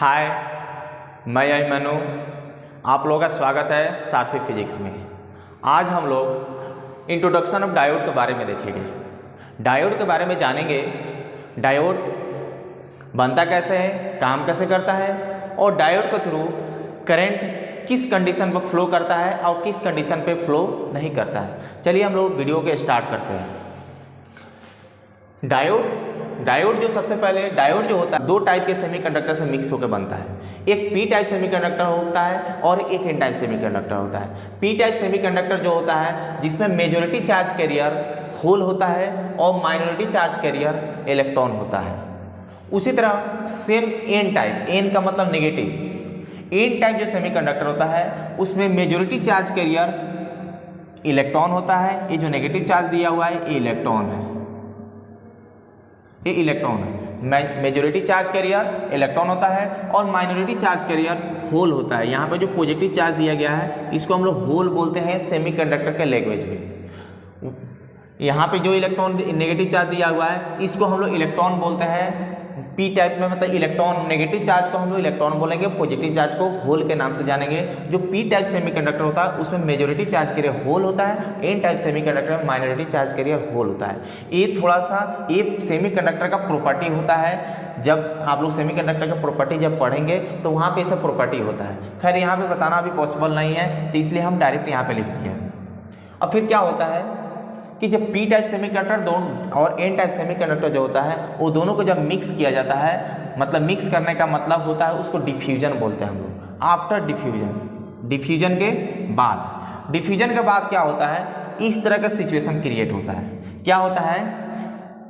हाय, मैं अभिमन्यु। आप लोगों का स्वागत है सार्थी फिजिक्स में। आज हम लोग इंट्रोडक्शन ऑफ डायोड के बारे में देखेंगे। डायोड के बारे में जानेंगे। डायोड बनता कैसे है, काम कैसे करता है और डायोड के थ्रू करंट किस कंडीशन पर फ्लो करता है और किस कंडीशन पे फ्लो नहीं करता है। चलिए हम लोग वीडियो के स्टार्ट करते हैं। डायोड जो सबसे पहले डायोड जो होता है दो टाइप के सेमीकंडक्टर से मिक्स होकर बनता है। एक पी टाइप सेमीकंडक्टर होता है और एक एन टाइप सेमीकंडक्टर होता है। पी टाइप सेमीकंडक्टर जो होता है जिसमें मेजॉरिटी चार्ज कैरियर होल होता है और माइनॉरिटी चार्ज कैरियर इलेक्ट्रॉन होता है। उसी तरह सेम एन टाइप, एन का मतलब नेगेटिव, एन टाइप जो सेमीकंडक्टर होता है उसमें मेजॉरिटी चार्ज कैरियर इलेक्ट्रॉन होता है। ये जो नेगेटिव चार्ज दिया हुआ है ये इलेक्ट्रॉन है, ये इलेक्ट्रॉन है। मेजॉरिटी चार्ज कैरियर इलेक्ट्रॉन होता है और माइनॉरिटी चार्ज कैरियर होल होता है। यहाँ पे जो पॉजिटिव चार्ज दिया गया है इसको हम लोग होल बोलते हैं सेमीकंडक्टर के लैंग्वेज में। यहाँ पे जो इलेक्ट्रॉन नेगेटिव चार्ज दिया हुआ है इसको हम लोग इलेक्ट्रॉन बोलते हैं। पी टाइप में मतलब इलेक्ट्रॉन, नेगेटिव चार्ज को हम लोग इलेक्ट्रॉन बोलेंगे, पॉजिटिव चार्ज को होल के नाम से जानेंगे। जो पी टाइप सेमीकंडक्टर होता है उसमें मेजॉरिटी चार्ज कैरियर होल होता है। एन टाइप सेमीकंडक्टर में माइनॉरिटी चार्ज कैरियर होल होता है। ये थोड़ा सा ये सेमीकंडक्टर का प्रॉपर्टी होता है। जब आप लोग सेमीकंडक्टर का प्रॉपर्टी जब पढ़ेंगे तो वहाँ पे सब प्रॉपर्टी होता है। खैर यहाँ पे बताना अभी पॉसिबल नहीं है तो इसलिए हम डायरेक्ट यहाँ पे लिख दिए। अब फिर क्या होता है कि जब पी टाइप सेमीकंडक्टर दोनों और एन टाइप सेमीकंडक्टर जो होता है वो दोनों को जब मिक्स किया जाता है, मतलब मिक्स करने का मतलब होता है उसको डिफ्यूजन बोलते हैं हम लोग। आफ्टर डिफ्यूजन के बाद क्या होता है, इस तरह का सिचुएशन क्रिएट होता है। क्या होता है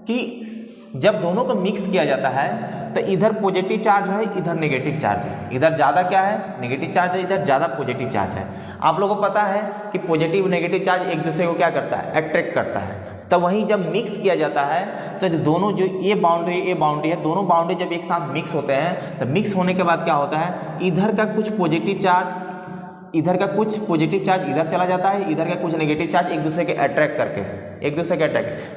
कि जब दोनों को मिक्स किया जाता है तो इधर पॉजिटिव चार्ज है, इधर नेगेटिव चार्ज है। इधर ज़्यादा क्या है, नेगेटिव चार्ज है, इधर ज़्यादा पॉजिटिव चार्ज है। आप लोगों को पता है कि पॉजिटिव नेगेटिव चार्ज एक दूसरे को क्या करता है, अट्रैक्ट करता है। तो वहीं जब मिक्स किया जाता है तो जो दोनों जो ये बाउंड्री है, दोनों बाउंड्री जब एक साथ मिक्स होते हैं तो मिक्स होने के बाद क्या होता है, इधर का कुछ पॉजिटिव चार्ज इधर चला जाता है, इधर का कुछ नेगेटिव चार्ज एक दूसरे के अट्रैक्ट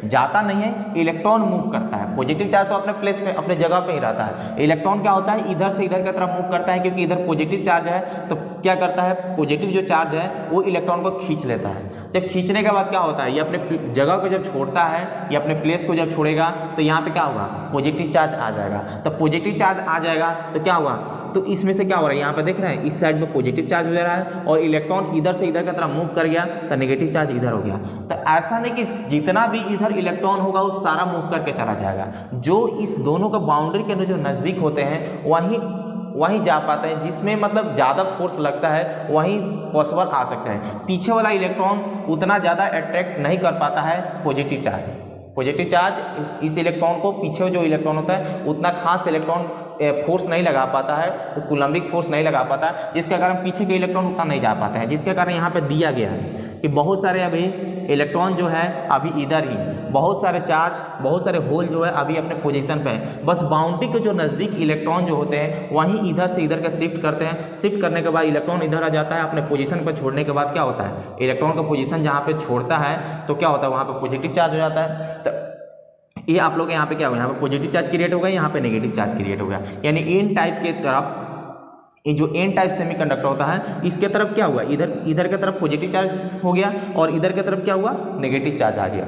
जाता नहीं है, इलेक्ट्रॉन मूव करता है। पॉजिटिव चार्ज तो अपने प्लेस में, अपने जगह पे ही रहता है। इलेक्ट्रॉन क्या होता है, इधर से इधर की तरफ मूव करता है, क्योंकि इधर पॉजिटिव चार्ज है तो क्या करता है, पॉजिटिव जो चार्ज है वो इलेक्ट्रॉन को खींच लेता है। जब खींचने के बाद क्या होता है, ये अपने जगह को जब छोड़ता है, ये अपने प्लेस को जब छोड़ेगा तो यहाँ पे क्या होगा, पॉजिटिव चार्ज आ जाएगा। तो पॉजिटिव चार्ज आ जाएगा तो क्या हुआ, तो इसमें से क्या हो रहा है, यहाँ पे देख रहे हैं इस साइड में पॉजिटिव चार्ज हो रहा है और इलेक्ट्रॉन इधर से इधर की तरफ मूव कर गया तो नेगेटिव चार्ज इधर हो गया। तो ऐसा नहीं कि जितना भी इधर इलेक्ट्रॉन होगा वो सारा मूव करके चला जाएगा। जो इस दोनों का बाउंड्री के अंदर जो नज़दीक होते हैं वहीं जा पाते हैं, जिसमें मतलब ज़्यादा फोर्स लगता है वहीं पॉसिबल आ सकता है। पीछे वाला इलेक्ट्रॉन उतना ज़्यादा अट्रैक्ट नहीं कर पाता है पॉजिटिव चार्ज इस इलेक्ट्रॉन को, पीछे जो इलेक्ट्रॉन होता है उतना खास इलेक्ट्रॉन फोर्स नहीं लगा पाता है, वो कूलम्बिक फोर्स नहीं लगा पाता है, जिसके कारण पीछे के इलेक्ट्रॉन उतना नहीं जा पाते हैं। जिसके कारण यहाँ पे दिया गया है कि बहुत सारे अभी इलेक्ट्रॉन जो है अभी इधर ही, बहुत सारे होल जो है अभी अपने पोजीशन पे है। बस बाउंड्री के जो नज़दीक इलेक्ट्रॉन जो होते हैं वहीं इधर से इधर का शिफ्ट करते हैं। शिफ्ट करने के बाद इलेक्ट्रॉन इधर आ जाता है, अपने पोजीशन पर छोड़ने के बाद क्या होता है, इलेक्ट्रॉन का पोजीशन जहाँ पे छोड़ता है तो क्या होता है, वहाँ पे पॉजिटिव चार्ज हो जाता है। तो ये आप लोग यहाँ पे क्या हुआ, यहाँ पे पॉजिटिव चार्ज क्रिएट हो गया, यहाँ पे नेगेटिव चार्ज क्रिएट हो गया। यानी एन टाइप के तरफ ये जो एन टाइप सेमीकंडक्टर होता है इसके तरफ क्या हुआ, इधर की तरफ पॉजिटिव चार्ज हो गया और इधर की तरफ क्या हुआ, नेगेटिव चार्ज आ गया।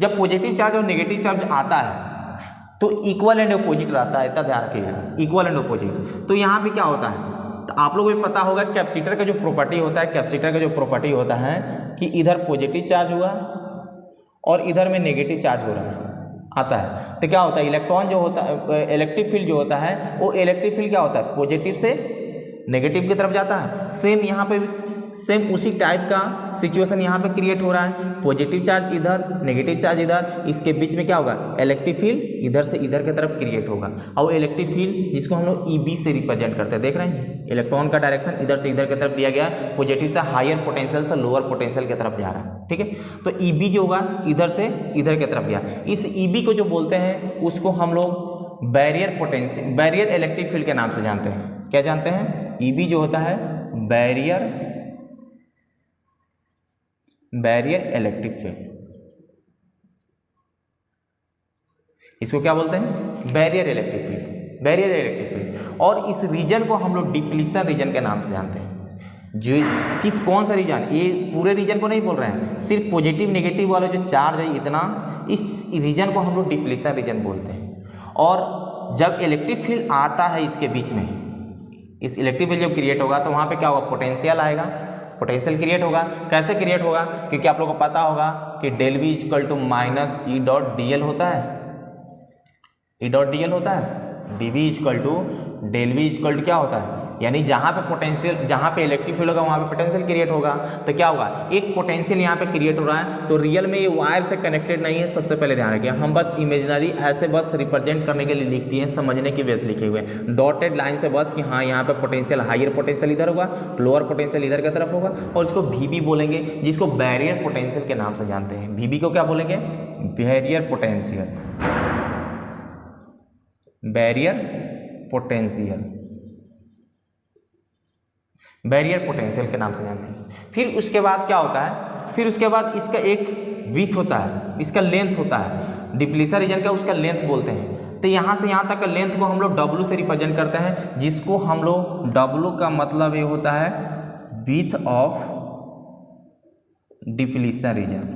जब पॉजिटिव चार्ज और नेगेटिव चार्ज आता है तो इक्वल एंड अपोजिट रहता है, इतना ध्यान रखिएगा, इक्वल एंड अपोजिट। तो यहाँ पे क्या होता है, तो आप लोगों को पता होगा कैपेसिटर का जो प्रॉपर्टी होता है, कि इधर पॉजिटिव चार्ज हुआ और इधर में नेगेटिव चार्ज हो रहा है आता है। तो क्या होता है, इलेक्ट्रॉन जो होता है, इलेक्ट्रिक फील्ड जो होता है वो इलेक्ट्रिक फील्ड क्या होता है, पॉजिटिव से नेगेटिव की तरफ जाता है। सेम यहाँ पे सेम उसी टाइप का सिचुएशन यहाँ पे क्रिएट हो रहा है। पॉजिटिव चार्ज इधर, नेगेटिव चार्ज इधर, इसके बीच में क्या होगा, इलेक्ट्रिक फील्ड इधर से इधर की तरफ क्रिएट होगा। और इलेक्ट्रिक फील्ड जिसको हम लोग ईबी से रिप्रेजेंट करते हैं, देख रहे हैं इलेक्ट्रॉन का डायरेक्शन इधर से इधर की तरफ दिया गया, पॉजिटिव से हायर पोटेंशियल से लोअर पोटेंशियल की तरफ जा रहा है, ठीक है। तो ईबी जो होगा इधर से इधर की तरफ गया। इस ईबी को जो बोलते हैं उसको हम लोग बैरियर इलेक्ट्रिक फील्ड के नाम से जानते हैं। क्या जानते हैं, ईबी जो होता है बैरियर इलेक्ट्रिक फील्ड, इसको क्या बोलते हैं, barrier electric field. Barrier electric field. और इस रीजन को हम लोग डिप्लीशन रीजन के नाम से जानते हैं। जो कौन सा रीजन, ये पूरे रीजन को नहीं बोल रहे हैं, सिर्फ पॉजिटिव नेगेटिव वाला जो चार्ज है इतना, इस रीजन को हम लोग डिप्लीशन रीजन बोलते हैं। और जब इलेक्ट्रिक फील्ड आता है इसके बीच में, इस इलेक्ट्रिक फील्ड जब क्रिएट होगा तो वहाँ पे क्या होगा, पोटेंशियल आएगा, पोटेंशियल क्रिएट होगा। कैसे क्रिएट होगा, क्योंकि आप लोगों को पता होगा कि del V equal to minus E dot D L होता है, ई डॉट डी एल होता है, D V equal to del V equal to क्या होता है, यानी जहाँ पे पोटेंशियल, जहाँ पे इलेक्ट्रिक फील्ड होगा वहाँ पे पोटेंशियल क्रिएट होगा। तो क्या होगा, एक पोटेंशियल यहाँ पे क्रिएट हो रहा है, तो रियल में ये वायर से कनेक्टेड नहीं है, सबसे पहले ध्यान रखिए। हम बस इमेजिनरी ऐसे बस रिप्रेजेंट करने के लिए लिखती हैं, समझने की वजह से लिखे हुए डॉटेड लाइन से बस कि हाँ यहाँ पे पोटेंशियल, हायर पोटेंशियल इधर होगा, लोअर पोटेंशियल इधर की तरफ होगा, और इसको VB बोलेंगे, जिसको बैरियर पोटेंशियल के नाम से जानते हैं। VB को क्या बोलेंगे, barrier potential, barrier potential, barrier potential के नाम से जानते हैं। फिर उसके बाद क्या होता है, फिर उसके बाद इसका एक विड्थ होता है, इसका लेंथ होता है, डिप्लीशन रीजन का उसका लेंथ बोलते हैं। तो यहाँ से यहाँ तक का लेंथ को हम लोग W से रिप्रेजेंट करते हैं, जिसको हम लोग, W का मतलब ये होता है width of depletion region,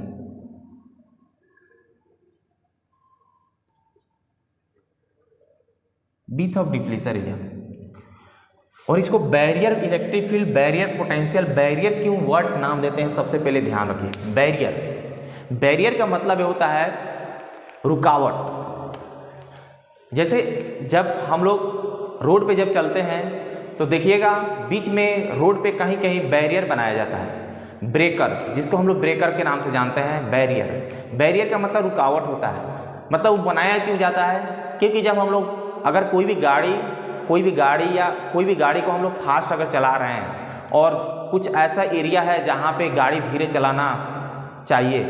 width of depletion region. और इसको barrier electric field, barrier potential, barrier क्यों वर्ड नाम देते हैं, सबसे पहले ध्यान रखिए। बैरियर, बैरियर का मतलब ये होता है रुकावट। जैसे जब हम लोग रोड पे जब चलते हैं तो देखिएगा बीच में रोड पे कहीं कहीं बैरियर बनाया जाता है, ब्रेकर, जिसको हम लोग ब्रेकर के नाम से जानते हैं, बैरियर। बैरियर का मतलब रुकावट होता है। मतलब वो बनाया क्यों जाता है, क्योंकि जब हम लोग अगर कोई भी गाड़ी को हम लोग फास्ट अगर चला रहे हैं और कुछ ऐसा एरिया है जहाँ पे गाड़ी धीरे चलाना चाहिए,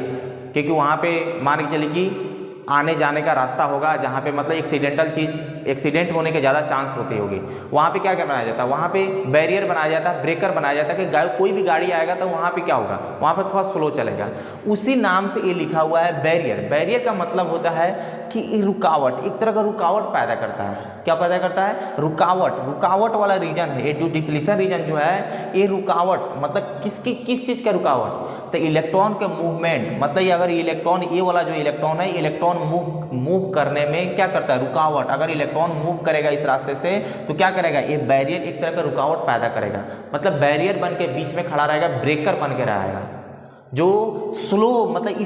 क्योंकि वहाँ पे मान के चलिए कि आने जाने का रास्ता होगा जहाँ पे मतलब एक्सीडेंटल चीज़, एक्सीडेंट होने के ज़्यादा चांस होती होगी, वहाँ पे क्या बनाया जाता है, वहाँ पे बैरियर बनाया जाता है, ब्रेकर बनाया जाता है कि कोई भी गाड़ी आएगा तो वहाँ पे क्या होगा, वहाँ पे थोड़ा स्लो चलेगा। उसी नाम से ये लिखा हुआ है बैरियर। बैरियर का मतलब होता है कि रुकावट, एक तरह का रुकावट पैदा करता है। क्या पैदा करता है, रुकावट। रुकावट वाला रीजन है ये, जो डिप्लीशन रीजन जो है ये रुकावट, मतलब किस चीज़ का रुकावट, तो इलेक्ट्रॉन के मूवमेंट। मतलब अगर इलेक्ट्रॉन, ये वाला जो इलेक्ट्रॉन है, इलेक्ट्रॉन मूव करने में क्या करता है, रुकावट। अगर इलेक्ट्रॉन मूव करेगा इस रास्ते से तो क्या करेगा, ये बैरियर एक तरह का रुकावट पैदा करेगा। मतलब बैरियर बन के बीच में खड़ा रहेगा, ब्रेकर बन के रहेगा, जो स्लो, मतलब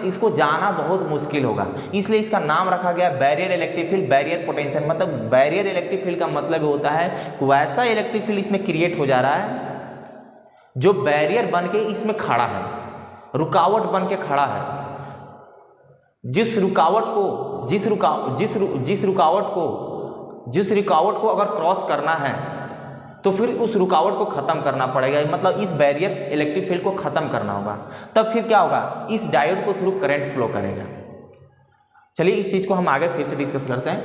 इसको जाना बहुत मुश्किल होगा, इसलिए इसका नाम रखा गया barrier electric field, barrier potential. मतलब बैरियर इलेक्ट्रिक फील्ड का मतलब होता है कि वैसा इलेक्ट्रिक फील्ड इसमें क्रिएट हो जा रहा है जो बैरियर बन के इसमें खड़ा है, रुकावट बन के खड़ा है। जिस रुकावट को अगर क्रॉस करना है तो फिर उस रुकावट को ख़त्म करना पड़ेगा, मतलब इस बैरियर इलेक्ट्रिक फील्ड को ख़त्म करना होगा। तब फिर क्या होगा, इस डायोड को थ्रू करंट फ्लो करेगा। चलिए इस चीज़ को हम आगे फिर से डिस्कस करते हैं।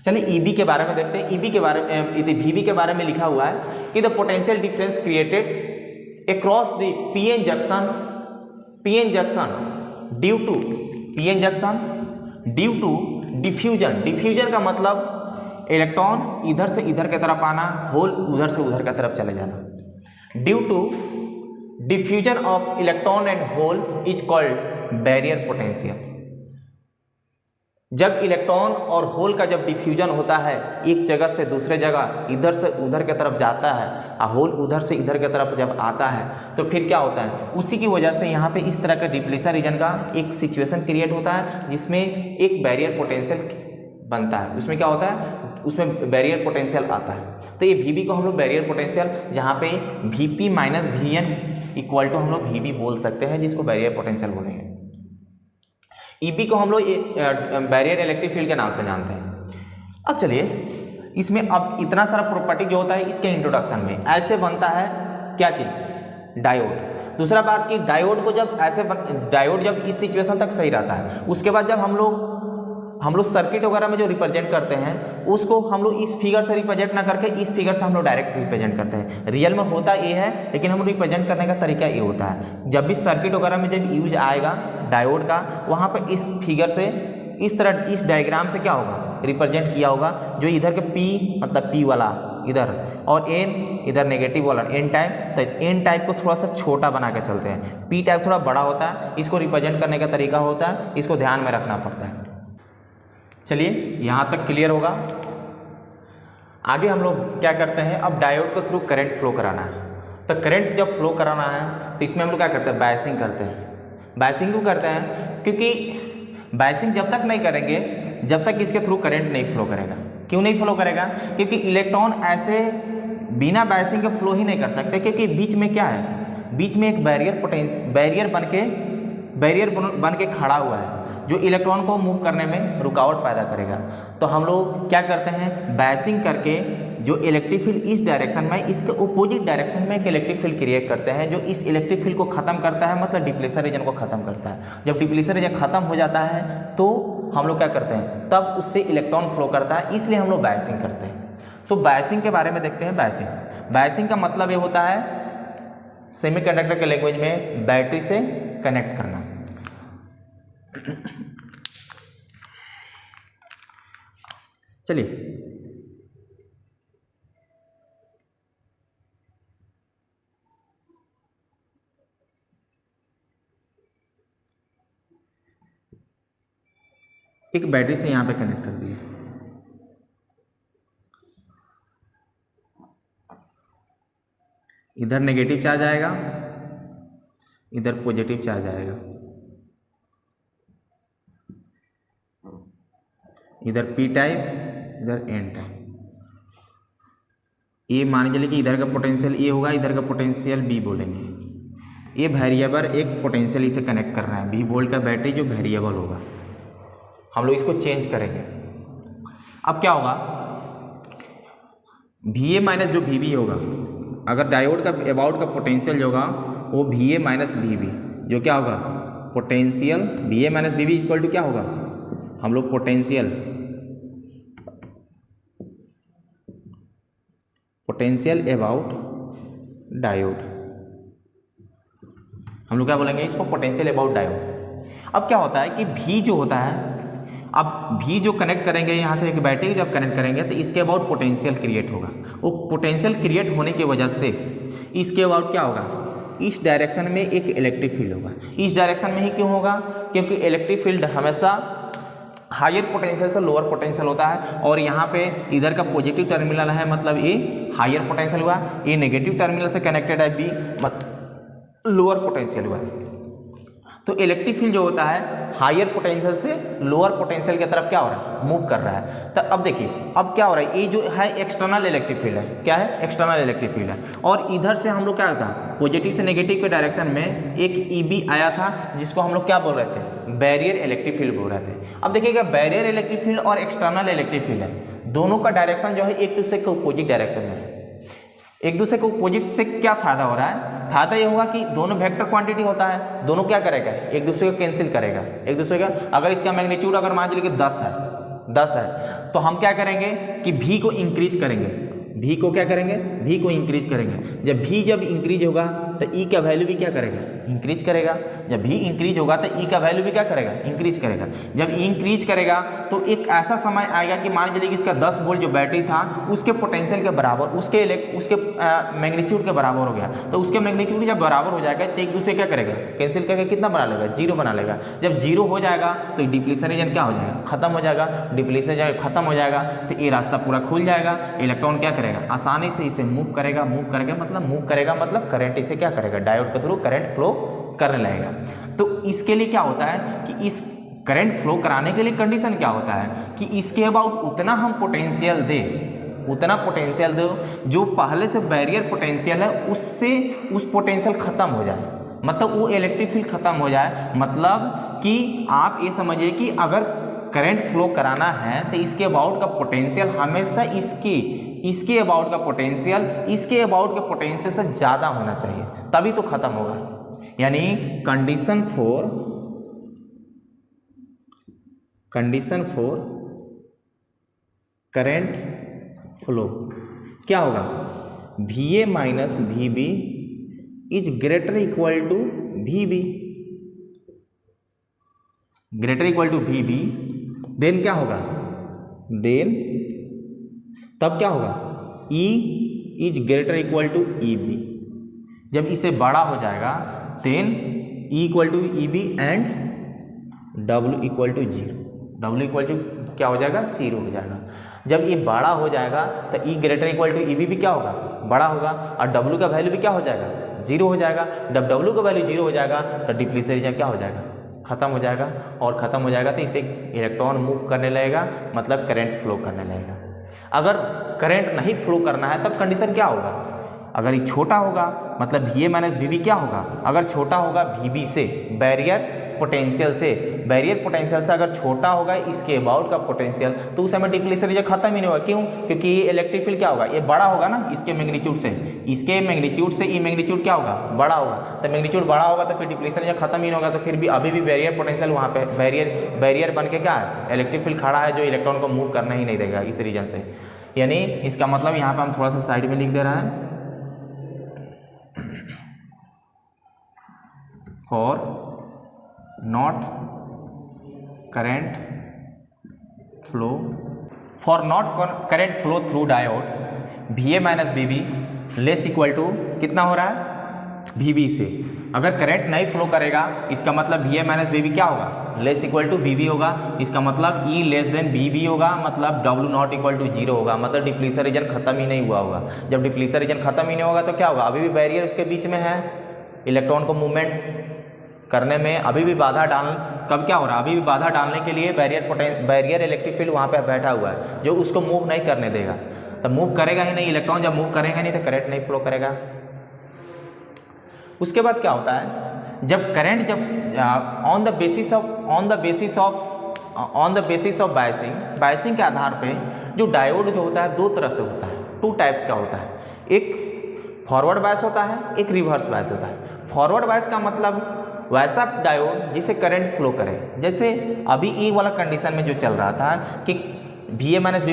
चलिए ईबी के बारे में देखते हैं। ईबी के बारे में, वीबी के बारे में लिखा हुआ है कि the potential difference created across the PN junction due to diffusion. Diffusion का मतलब इलेक्ट्रॉन इधर से इधर की तरफ आना, होल उधर से उधर की तरफ चले जाना। Due to diffusion of electron and hole is called barrier potential. जब इलेक्ट्रॉन और होल का जब डिफ्यूजन होता है, एक जगह से दूसरे जगह, इधर से उधर की तरफ जाता है और होल उधर से इधर की तरफ जब आता है तो फिर क्या होता है, उसी की वजह से यहाँ पे इस तरह का डिप्लीशन रीजन का एक सिचुएशन क्रिएट होता है जिसमें एक बैरियर पोटेंशियल बनता है। उसमें क्या होता है, उसमें बैरियर पोटेंशियल आता है। तो ये VB को हम लोग बैरियर पोटेंशियल, जहाँ पे VP minus VN equal to हम लोग VB बोल सकते हैं, जिसको बैरियर पोटेंशियल बोलेंगे। EB को हम लोग बैरियर इलेक्ट्रिक फील्ड के नाम से जानते हैं। अब चलिए इसमें अब इतना सारा प्रॉपर्टी जो होता है इसके इंट्रोडक्शन में ऐसे बनता है क्या चीज़, डायोड। दूसरा बात कि डायोड को जब डायोड जब इस सिचुएशन तक सही रहता है, उसके बाद जब हम लोग सर्किट वगैरह में जो रिप्रेजेंट करते हैं उसको हम लोग इस फिगर से रिप्रेजेंट ना करके इस फिगर से हम लोग डायरेक्ट रिप्रेजेंट करते हैं। रियल में होता ये है, लेकिन हम रिप्रेजेंट करने का तरीका ये होता है। जब भी सर्किट वगैरह में जब यूज आएगा डायोड का, वहाँ पर इस फिगर से, इस तरह इस डायग्राम से क्या होगा, रिप्रेजेंट किया होगा, जो इधर के P मतलब P वाला इधर और N इधर नेगेटिव वाला N टाइप, तो N टाइप को थोड़ा सा छोटा बना के चलते हैं, P टाइप थोड़ा बड़ा होता है, इसको रिप्रेजेंट करने का तरीका होता है, इसको ध्यान में रखना पड़ता है। चलिए यहाँ तक क्लियर होगा। आगे हम लोग क्या करते हैं, अब डायोड को थ्रू करंट फ्लो कराना है। तो करंट जब फ्लो कराना है तो इसमें हम लोग क्या करते हैं, बायसिंग करते हैं। बायसिंग क्यों करते हैं, क्योंकि बायसिंग जब तक नहीं करेंगे जब तक इसके थ्रू करंट नहीं फ्लो करेगा। क्यों नहीं फ्लो करेगा, क्योंकि इलेक्ट्रॉन ऐसे बिना बायसिंग के फ्लो ही नहीं कर सकते, क्योंकि बीच में क्या है, बीच में एक बैरियर बन के खड़ा हुआ है जो इलेक्ट्रॉन को मूव करने में रुकावट पैदा करेगा। तो हम लोग क्या करते हैं, बायसिंग करके जो इलेक्ट्रिक फील्ड इस डायरेक्शन में, इसके अपोजिट डायरेक्शन में एक इलेक्ट्रिक फील्ड क्रिएट करते हैं, जो इस इलेक्ट्रिक फील्ड को खत्म करता है, मतलब डिप्लेशन रीजन को खत्म करता है। जब डिप्लेशन रीजन खत्म हो जाता है तो हम लोग क्या करते हैं, तब उससे इलेक्ट्रॉन फ्लो करता है, इसलिए हम लोग बायसिंग करते हैं। तो बायसिंग के बारे में देखते हैं। बायसिंग का मतलब ये होता है सेमीकंडक्टर के लैंग्वेज में बैटरी से कनेक्ट करना। चलिए एक बैटरी से यहाँ पे कनेक्ट कर दिया, इधर नेगेटिव चार्ज आएगा, इधर पॉजिटिव चार्ज आएगा, इधर P टाइप, इधर N टाइप। ये मान चलिए कि इधर का पोटेंशियल A होगा, इधर का पोटेंशियल B बोलेंगे। ये वेरिएबल एक पोटेंशियल इसे कनेक्ट कर रहा है, 20 वोल्ट का बैटरी जो वेरिएबल होगा, हम लोग इसको चेंज करेंगे। अब क्या होगा, VA माइनस जो VB होगा, अगर डायोड का अबाउट का पोटेंशियल जो होगा वो VA माइनस VB, जो क्या होगा potential VA minus VB equal to क्या होगा, हम लोग पोटेंशियल अबाउट डायोड, हम लोग क्या बोलेंगे इसको, पोटेंशियल अबाउट डायोड। अब क्या होता है कि V जो होता है, अब V जो कनेक्ट करेंगे यहाँ से एक बैटरी जब कनेक्ट करेंगे तो इसके अबाउट पोटेंशियल क्रिएट होगा। वो पोटेंशियल क्रिएट होने की वजह से इसके अबाउट क्या होगा, इस डायरेक्शन में एक इलेक्ट्रिक फील्ड होगा। इस डायरेक्शन में ही क्यों होगा, क्योंकि इलेक्ट्रिक फील्ड हमेशा हायर पोटेंशियल से लोअर पोटेंशियल होता है, और यहाँ पे इधर का पॉजिटिव टर्मिनल है मतलब ए हायर पोटेंशियल हुआ, ये नेगेटिव टर्मिनल से कनेक्टेड है बी मतलब लोअर पोटेंशियल हुआ। तो इलेक्ट्रिक फील्ड जो होता है हायर पोटेंशियल से लोअर पोटेंशियल की तरफ क्या हो रहा है, मूव कर रहा है। तो अब देखिए अब क्या हो रहा है, ये जो है एक्सटर्नल इलेक्ट्रिक फील्ड है, क्या है एक्सटर्नल इलेक्ट्रिक फील्ड है, और इधर से हम लोग क्या होता है पॉजिटिव से नेगेटिव के डायरेक्शन में एक EB आया था, जिसको हम लोग क्या बोल रहे थे, बैरियर इलेक्ट्रिक फील्ड बोल रहे थे। अब देखिएगा बैरियर इलेक्ट्रिक फील्ड और एक्सटर्नल इलेक्ट्रिक फील्ड है, दोनों का डायरेक्शन जो है एक दूसरे के अपोजिट डायरेक्शन में है। एक दूसरे को अपोजिट से क्या फायदा हो रहा है, फायदा ये होगा कि दोनों वेक्टर क्वांटिटी होता है, दोनों क्या करेगा एक दूसरे को कैंसिल करेगा एक दूसरे का। अगर इसका मैग्नीट्यूड अगर मान लीजिए 10 है तो हम क्या करेंगे कि V को इंक्रीज करेंगे, V को क्या करेंगे, V को इंक्रीज करेंगे। जब V जब इंक्रीज होगा तो E का वैल्यू भी क्या करेगा, इंक्रीज करेगा। जब V इंक्रीज होगा तो E का वैल्यू भी क्या करेगा, इंक्रीज करेगा। जब E इंक्रीज करेगा तो एक ऐसा समय आएगा कि मान लीजिए कि इसका 10 वोल्ट जो बैटरी था उसके पोटेंशियल के बराबर, उसके मैग्नीट्यूड के बराबर हो गया। तो उसके मैग्नीट्यूड जब बराबर हो जाएगा तो एक दूसरे क्या करेगा, कैंसिल करके कितना बना लेगा, 0 बना लेगा। जब 0 हो जाएगा तो डिप्लीशन रीजन क्या हो जाएगा, खत्म हो जाएगा। डिप्लीशन रीजन खत्म हो जाएगा तो ये रास्ता पूरा खुल जाएगा, इलेक्ट्रॉन क्या करेगा, आसानी से इसे मूव करेगा मतलब करंट इसे क्या करेगा, डायोड के थ्रू करंट फ्लो करने लगेगा। तो इसके लिए क्या होता है कि इस करंट फ्लो कराने के लिए कंडीशन क्या होता है कि इसके अबाउट उतना हम पोटेंशियल दो जो पहले से बैरियर पोटेंशियल है उससे उस पोटेंशियल खत्म हो जाए, मतलब वो इलेक्ट्रिक फील्ड खत्म हो जाए। मतलब कि आप ये समझिए कि अगर करंट फ्लो कराना है तो इसके अबाउट का पोटेंशियल हमेशा इसके अबाउट का पोटेंशियल इसके अबाउट के पोटेंशियल से ज़्यादा होना चाहिए, तभी तो खत्म होगा। यानी कंडीशन फॉर करंट फ्लो क्या होगा, VA minus VB is greater equal to VB, greater equal to VB। Then क्या होगा, देन तब क्या होगा, E is greater equal to EB। जब इसे बड़ा हो जाएगा then E equal to EB and W equal to 0। W equal to क्या हो जाएगा, 0 हो जाएगा। जब ये बड़ा हो जाएगा तो E greater equal to EB भी क्या होगा, बड़ा होगा, और W का वैल्यू भी क्या हो जाएगा, 0 हो जाएगा। जब W का वैल्यू 0 हो जाएगा तो डिप्लीशन रीजन क्या हो जाएगा, खत्म हो जाएगा, और ख़त्म हो जाएगा तो इसे इलेक्ट्रॉन मूव करने लगेगा, मतलब करंट फ्लो करने लगेगा। अगर करंट नहीं फ्लो करना है तब कंडीशन क्या होगा, अगर ये छोटा होगा मतलब VA माइनस VB क्या होगा, अगर छोटा होगा VB से, बैरियर पोटेंशियल से अगर छोटा होगा इसके अबाउट का पोटेंशियल, तो उस समय डिप्लीशन रीजन खत्म ही नहीं होगा। क्यों, क्योंकि ये इलेक्ट्रिक फील्ड क्या होगा, ये बड़ा होगा ना इसके मैग्नीट्यूड से, ये मैग्नीट्यूड क्या होगा, बड़ा होगा। तो मैग्नीट्यूड बड़ा होगा तो फिर डिप्लीशन रीजन खत्म ही नहीं होगा, तो फिर भी अभी भी बैरियर पोटेंशियल वहाँ पे बैरियर बन के क्या है, इलेक्ट्रिक फील्ड खड़ा है जो इलेक्ट्रॉन को मूव करना ही नहीं देगा इस रीजन से। यानी इसका मतलब यहाँ पे हम थोड़ा सा साइड में लिख दे रहे हैं, for not current flow through diode VA minus VB less equal to कितना हो रहा है, VB से। अगर करंट नहीं फ्लो करेगा इसका मतलब VA माइनस VB क्या होगा, लेस इक्वल टू VB होगा। इसका मतलब E लेस देन VB होगा, मतलब W नॉट इक्वल टू 0 होगा, मतलब डिप्लीशन रीजन खत्म ही नहीं हुआ होगा। जब डिप्लीशन रीजन खत्म ही नहीं होगा तो क्या होगा, अभी भी बैरियर उसके बीच में है, इलेक्ट्रॉन को मूवमेंट करने में अभी भी बाधा कब क्या हो रहा है, अभी भी बाधा डालने के लिए बैरियर इलेक्ट्रिक फील्ड वहाँ पे बैठा हुआ है जो उसको मूव नहीं करने देगा। तो मूव करेगा ही नहीं इलेक्ट्रॉन, जब मूव करेगा नहीं तो करंट नहीं फ्लो करेगा। उसके बाद क्या होता है, जब current on the basis of biasing के आधार पे जो डायोड जो होता है दो तरह से होता है, 2 टाइप्स का होता है। एक फॉरवर्ड बायस होता है, एक रिवर्स बायस होता है। फॉरवर्ड बायस का मतलब वैसा डायोड जिसे करंट फ्लो करे, जैसे अभी E वाला कंडीशन में जो चल रहा था कि VA minus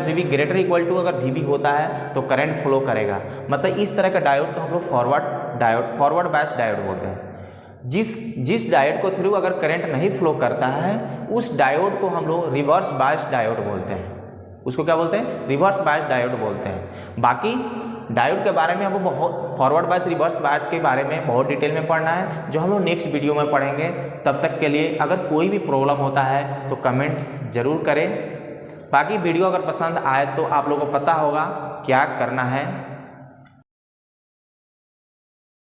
VB greater equal to अगर VB होता है तो करंट फ्लो करेगा, मतलब इस तरह का डायोड को हम लोग फॉरवर्ड बायस डायोड बोलते हैं। जिस डायोड को थ्रू अगर करंट नहीं फ्लो करता है उस डायोड को हम लोग रिवर्स बायस डायोड बोलते हैं। उसको क्या बोलते हैं, रिवर्स बायस डायोड बोलते हैं। बाकी डायोड के बारे में हमको बहुत, फॉरवर्ड बायस रिवर्स बायस के बारे में बहुत डिटेल में पढ़ना है, जो हम लोग नेक्स्ट वीडियो में पढ़ेंगे। तब तक के लिए अगर कोई भी प्रॉब्लम होता है तो कमेंट जरूर करें। बाकी वीडियो अगर पसंद आए तो आप लोगों को पता होगा क्या करना है।